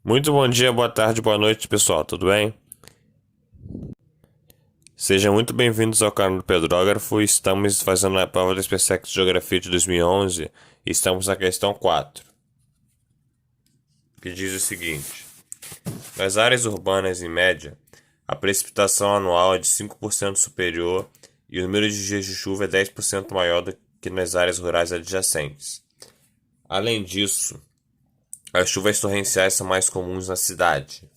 Muito bom dia, boa tarde, boa noite, pessoal, tudo bem? Sejam muito bem-vindos ao canal do Pedrógrafo. Estamos fazendo a prova do SpaceX de Geografia de 2011 e estamos na questão 4, que diz o seguinte: nas áreas urbanas, em média, a precipitação anual é de 5% superior e o número de dias de chuva é 10% maior do que nas áreas rurais adjacentes. Além disso, as chuvas torrenciais são mais comuns na cidade.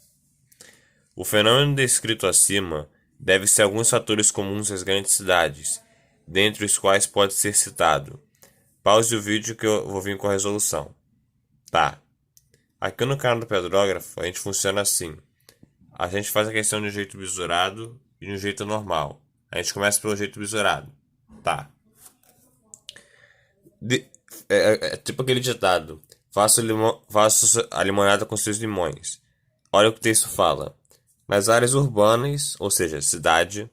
O fenômeno descrito acima deve-se a alguns fatores comuns às grandes cidades, dentre os quais pode ser citado. Pause o vídeo que eu vou vir com a resolução. Tá. Aqui no canal do Pedrógrafo a gente funciona assim. A gente faz a questão de um jeito bisurado e de um jeito normal. A gente começa pelo jeito bisurado. Tá. De- é tipo aquele ditado. Faça a limonada com seus limões. Olha o que o texto fala. Nas áreas urbanas, ou seja, cidade,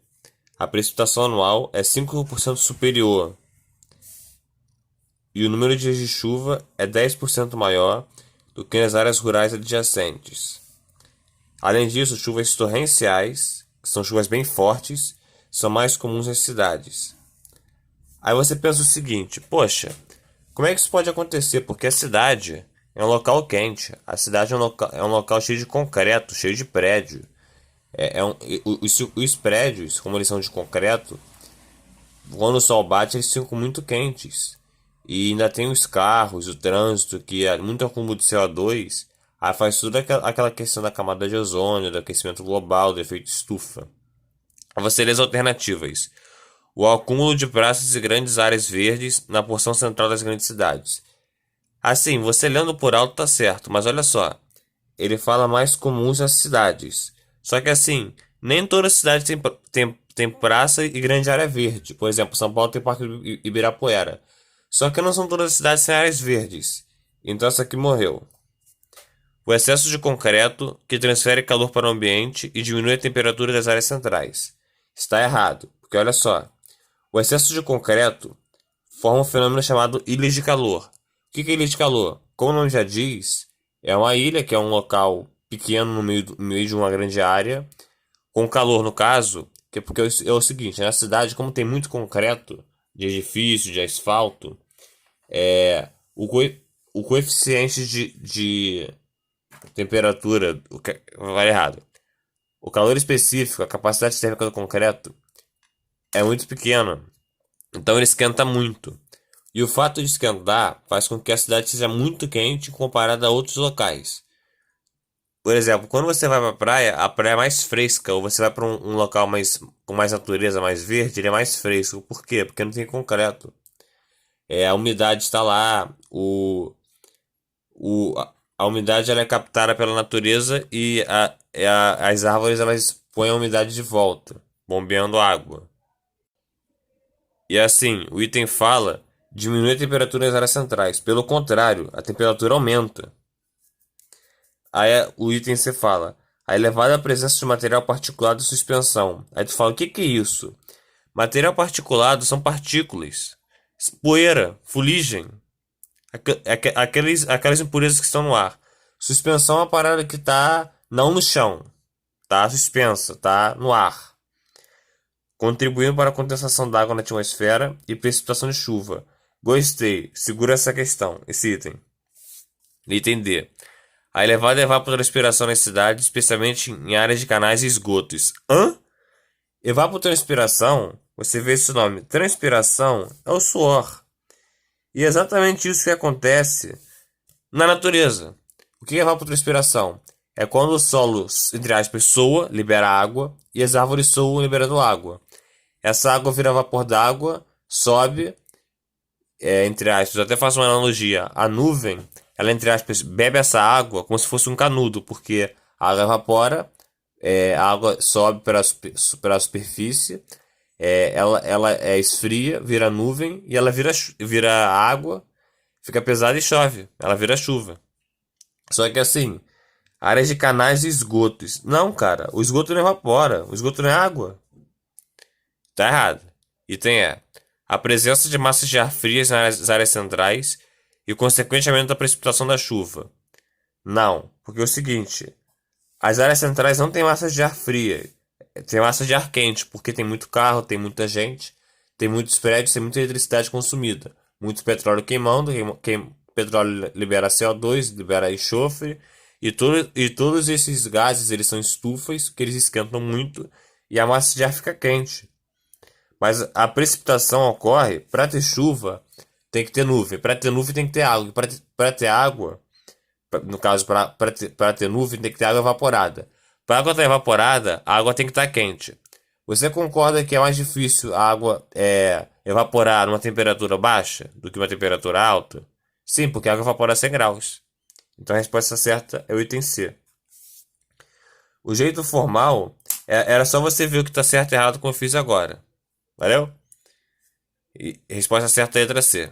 a precipitação anual é 5% superior e o número de dias de chuva é 10% maior do que nas áreas rurais adjacentes. Além disso, chuvas torrenciais, que são chuvas bem fortes, são mais comuns nas cidades. Aí você pensa o seguinte: poxa, como é que isso pode acontecer? Porque a cidade é um local quente, a cidade é um local cheio de concreto, cheio de prédio. Os prédios, como eles são de concreto, quando o sol bate, eles ficam muito quentes. E ainda tem os carros, o trânsito, que é muito acúmulo de CO2. Aí faz toda aquela questão da camada de ozônio, do aquecimento global, do efeito estufa. Aí você lê as alternativas. O acúmulo de praças e grandes áreas verdes na porção central das grandes cidades. Assim, você lendo por alto tá certo, mas olha só. Ele fala mais comuns nas cidades. Só que assim, nem toda cidade tem praça e grande área verde. Por exemplo, São Paulo tem Parque do Ibirapuera. Só que não são todas as cidades sem áreas verdes. Então essa aqui morreu. O excesso de concreto que transfere calor para o ambiente e diminui a temperatura das áreas centrais. Está errado, porque olha só. O excesso de concreto forma um fenômeno chamado ilhas de calor. O que é ilha de calor? Como o nome já diz, é uma ilha que é um local pequeno no meio de uma grande área, com calor no caso, que é porque é o seguinte: na cidade, como tem muito concreto, de edifício, de asfalto, é, o, co o coeficiente de temperatura, vai errado. O calor específico, a capacidade térmica do concreto é muito pequena, então ele esquenta muito. E o fato de esquentar faz com que a cidade seja muito quente comparada a outros locais. Por exemplo, quando você vai para a praia é mais fresca, ou você vai para um local com mais natureza, mais verde, ele é mais fresco. Por quê? Porque não tem concreto. A umidade está lá, a umidade ela é captada pela natureza e as árvores elas põem a umidade de volta, bombeando água. E assim, o item fala diminui a temperatura nas áreas centrais. Pelo contrário, a temperatura aumenta. Aí o item você fala a elevada presença de material particulado de suspensão. Aí tu fala, o que que é isso? Material particulado são partículas, poeira, fuligem, aquelas impurezas que estão no ar. Suspensão é uma parada que tá não no chão, tá suspensa, tá no ar, contribuindo para a condensação d'água na atmosfera e precipitação de chuva. Gostei, segura essa questão, esse item. Item D. A elevada evapotranspiração nas cidades, especialmente em áreas de canais e esgotos. Hã? Evapotranspiração? Você vê esse nome. Transpiração é o suor. E é exatamente isso que acontece na natureza. O que é evapotranspiração? É quando o solo, entre aspas, soa, libera água, e as árvores soam, liberando água. Essa água vira vapor d'água, sobe, entre aspas, eu até faço uma analogia. A nuvem, ela, entre aspas, bebe essa água como se fosse um canudo, porque a água evapora, a água sobe pela superfície, ela esfria, vira nuvem, e ela vira água, fica pesada e chove. Ela vira chuva. Só que assim, áreas de canais e esgotos. Não, cara, o esgoto não evapora, o esgoto não é água. Tá errado. Item é a presença de massas de ar frias nas áreas centrais e o consequente aumento da precipitação da chuva. Não, porque é o seguinte, as áreas centrais não têm massa de ar fria, tem massa de ar quente, porque tem muito carro, tem muita gente, tem muitos prédios, tem muita eletricidade consumida, muito petróleo queimando, petróleo libera CO2, libera enxofre, e todos esses gases eles são estufas, que eles esquentam muito, e a massa de ar fica quente. Mas a precipitação ocorre, para ter chuva, tem que ter nuvem, para ter nuvem tem que ter água, para ter água, no caso, para ter nuvem, tem que ter água evaporada. Para a água estar evaporada, a água tem que estar quente. Você concorda que é mais difícil a água evaporar numa temperatura baixa do que uma temperatura alta? Sim, porque a água evapora a 100 graus. Então a resposta certa é o item C. O jeito formal era só você ver o que está certo e errado como eu fiz agora. Valeu? E resposta certa é a letra C.